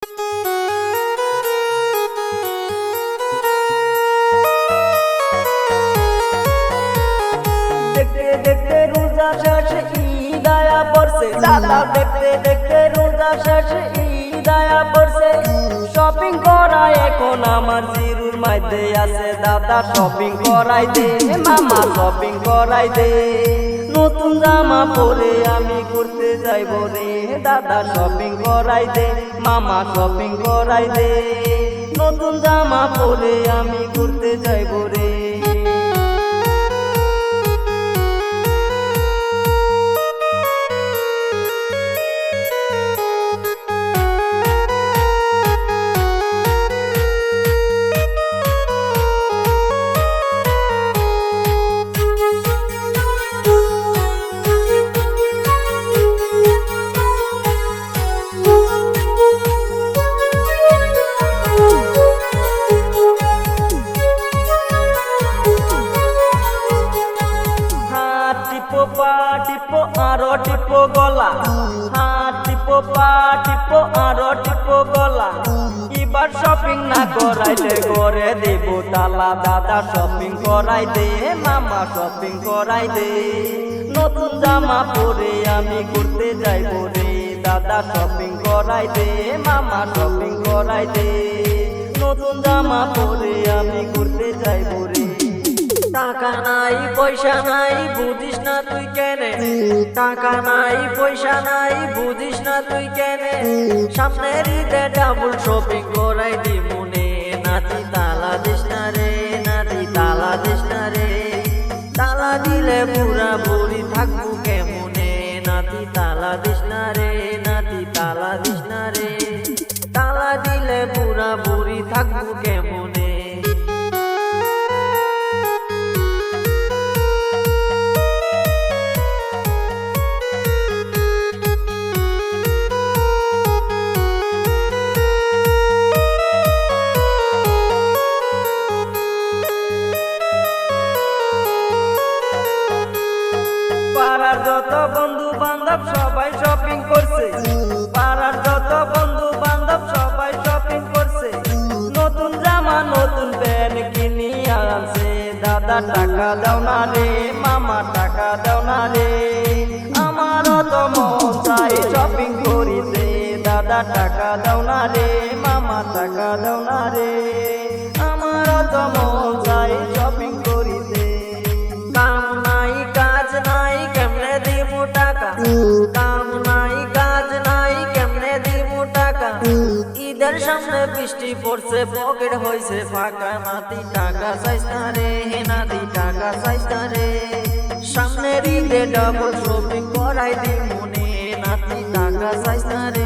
দেখতে দেখতে রোজা শেষে ঈদ আয়া পড়ছে দাদা, দেখতে দেখতে রোজা শেষে ঈদ আয়া পড়ছে। শপিং করাই এখন আমার জিরুর মধ্যে আছে দাদা, শপিং করাই দে মামা, শপিং করাই দে। নতুন জামা পরে আমি ঘুরতে যাইব রে দাদা, শপিং করাই দে মামা, শপিং করাই দে। নতুন জামা পরে আমি ঘুরতে যাইব রে। টিপো পা টিপো আরো টিপো গলা, হাত টিপো পা টিপো আরো টিপো গলা। এবার শপিং না করাইলে ঘরে দেব তালা দাদা, শপিং করাই দে মামা, শপিং করাই দে। নতুন জামা পরে আমি ঘুরতে যাইব রে দাদা, শপিং করাই দে মামা, শপিং করাই দে। নতুন জামা পরে আমি ঘুরতে যাইব রে। টাকা নাই পয়সা নাই বুঝিস না তুই কেনে, টাকা নাই পয়সা নাই বুঝিস না তুই কেনে। সামনের ঈদে ডাবল শপিং করাই দি মনে, নাতি তালা দিস না রে, নাতি তালা দিস না রে। তালা দিলে পুরা বুড়ি থাকবো কেমনে, নাতি তালা দিস না রে, নাতি তালা দিস না রে। তালা দিলে পুরা বুড়ি থাকবো কেমনে। পাড়ার যত বন্ধু বান্ধব সবাই শপিং করছে, পাড়ার যত বন্ধু বান্ধব সবাই শপিং করছে। নতুন জামা নতুন প্যান্ট কিনি আনছে দাদা, টাকা দাও না রে মামা, টাকা দাও না রে। আমারও তো মন চাই শপিং করিতে দাদা, টাকা দাও না রে মামা, টাকা দাও না রে। আমারও তো মন চাই শপিং করিতে। কাম নাই কাজ নাই কেমনে দিমু টাকা, কাম নাই কাজ নাই কেমনে দিমু টাকা। ঈদের সামনে বৃষ্টি পড়ছে পকেট হইছে ফাঁকা, নাতি টাকা চাইস না রে, নাতি টাকা চাইস না রে। সামনের ঈদে ডাবল শপিং করাই দি মনে, নাতি টাকা চাইস না রে।